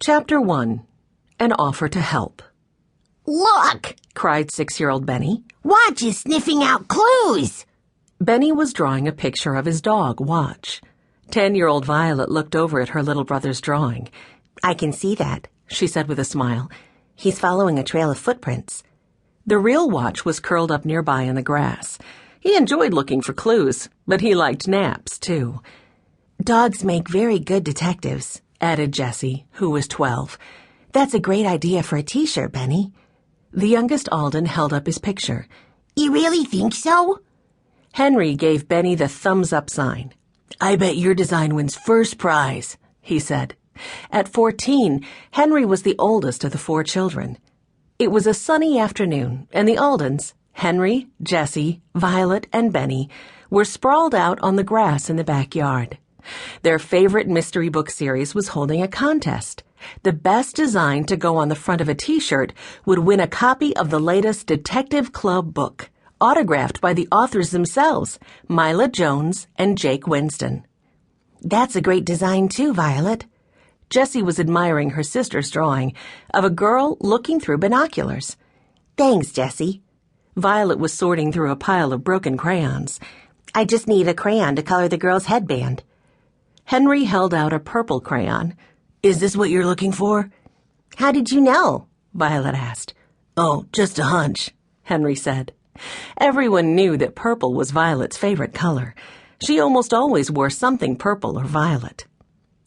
Chapter 1. An Offer to Help. "Look!" cried 6-year-old Benny. "Watch is sniffing out clues!" Benny was drawing a picture of his dog, Watch. 10-year-old Violet looked over at her little brother's drawing. "I can see that," she said with a smile. "He's following a trail of footprints." The real Watch was curled up nearby in the grass. He enjoyed looking for clues, but he liked naps, too. "Dogs make very good detectives," added Jessie, who was 12. "That's a great idea for a t-shirt, Benny." The youngest Alden held up his picture. "You really think so?" Henry gave Benny the thumbs-up sign. "I bet your design wins first prize," he said. At 14, Henry was the oldest of the 4 children. It was a sunny afternoon, and the Aldens, Henry, Jessie, Violet, and Benny, were sprawled out on the grass in the backyard. Their favorite mystery book series was holding a contest. The best design to go on the front of a t-shirt would win a copy of the latest Detective Club book, autographed by the authors themselves, Mila Jones and Jake Winston. "That's a great design too, Violet." Jessie was admiring her sister's drawing of a girl looking through binoculars. "Thanks, Jessie." Violet was sorting through a pile of broken crayons. "I just need a crayon to color the girl's headband." Henry held out a purple crayon. "Is this what you're looking for?" "How did you know?" Violet asked. "Oh, just a hunch," Henry said. Everyone knew that purple was Violet's favorite color. She almost always wore something purple or violet.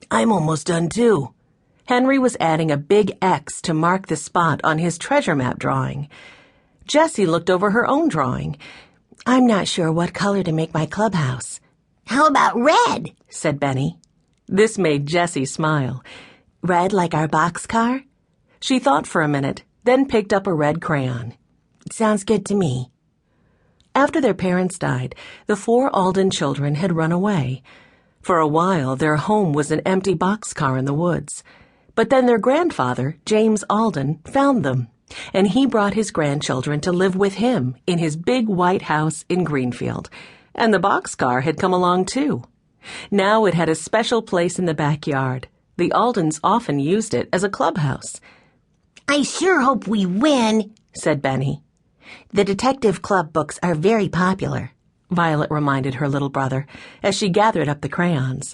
"I'm almost done, too." Henry was adding a big X to mark the spot on his treasure map drawing. Jessie looked over her own drawing. "I'm not sure what color to make my clubhouse." "How about red?" said Benny. This made Jessie smile. "Red like our boxcar?" She thought for a minute, then picked up a red crayon. "Sounds good to me." After their parents died, the 4 Alden children had run away. For a while, their home was an empty boxcar in the woods. But then their grandfather, James Alden, found them, and he brought his grandchildren to live with him in his big white house in Greenfield. And the boxcar had come along, too. Now it had a special place in the backyard. The Aldens often used it as a clubhouse. "I sure hope we win," said Benny. "The Detective Club books are very popular," Violet reminded her little brother as she gathered up the crayons.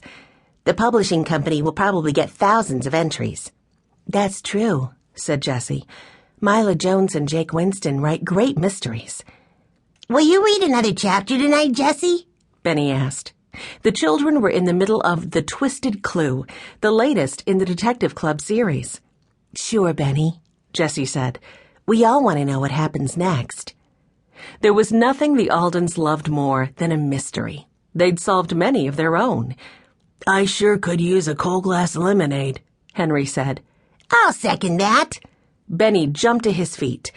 "The publishing company will probably get thousands of entries." "That's true," said Jessie. "Mila Jones and Jake Winston write great mysteries." "Will you read another chapter tonight, Jessie?" Benny asked. The children were in the middle of The Twisted Clue, the latest in the Detective Club series. "Sure, Benny," Jessie said. "We all want to know what happens next." There was nothing the Aldens loved more than a mystery. They'd solved many of their own. "I sure could use a cold glass of lemonade," Henry said. "I'll second that." Benny jumped to his feet.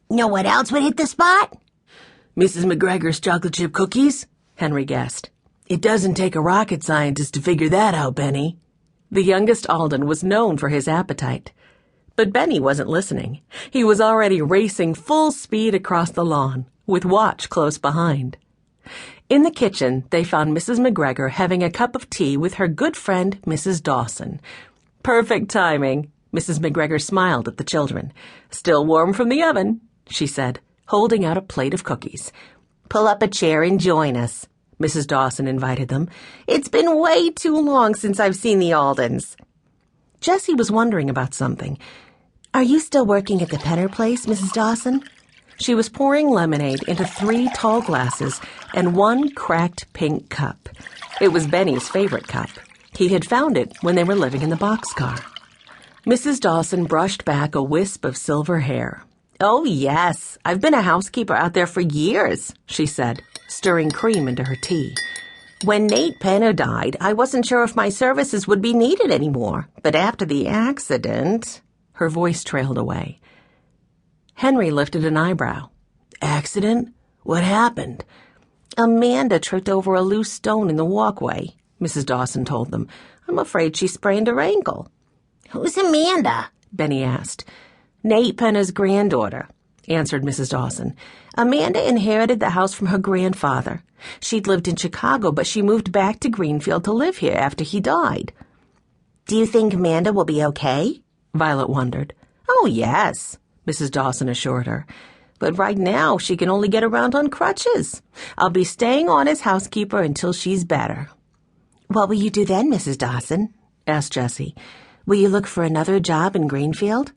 "Know what else would hit the spot?" "Mrs. McGregor's chocolate chip cookies," Henry guessed. "It doesn't take a rocket scientist to figure that out, Benny." The youngest Alden was known for his appetite. But Benny wasn't listening. He was already racing full speed across the lawn, with Watch close behind. In the kitchen, they found Mrs. McGregor having a cup of tea with her good friend, Mrs. Dawson. "Perfect timing." Mrs. McGregor smiled at the children. "Still warm from the oven," she said, holding out a plate of cookies. "Pull up a chair and join us," Mrs. Dawson invited them. "It's been way too long since I've seen the Aldens." Jessie was wondering about something. "Are you still working at the Penner place, Mrs. Dawson?" She was pouring lemonade into 3 tall glasses and 1 cracked pink cup. It was Benny's favorite cup. He had found it when they were living in the boxcar. Mrs. Dawson brushed back a wisp of silver hair. "Oh, yes. I've been a housekeeper out there for years," she said, stirring cream into her tea. "When Nate Penner died, I wasn't sure if my services would be needed anymore. But after the accident..." Her voice trailed away. Henry lifted an eyebrow. "Accident? What happened?" "Amanda tripped over a loose stone in the walkway," Mrs. Dawson told them. "I'm afraid she sprained her ankle." "Who's Amanda?" Benny asked. "Nate Penner's granddaughter," answered Mrs. Dawson. "Amanda inherited the house from her grandfather. She'd lived in Chicago, but she moved back to Greenfield to live here after he died." "Do you think Amanda will be okay?" Violet wondered. Oh, yes, Mrs. Dawson assured her. but right now she can only get around on crutches. I'll be staying on as housekeeper until she's better. What will you do then, Mrs. Dawson? Asked Jessie. Will you look for another job in Greenfield?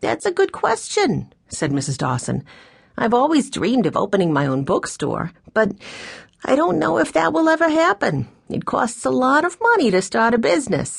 That's a good question, said Mrs. Dawson. I've always dreamed of opening my own bookstore, but I don't know if that will ever happen. It costs a lot of money to start a business.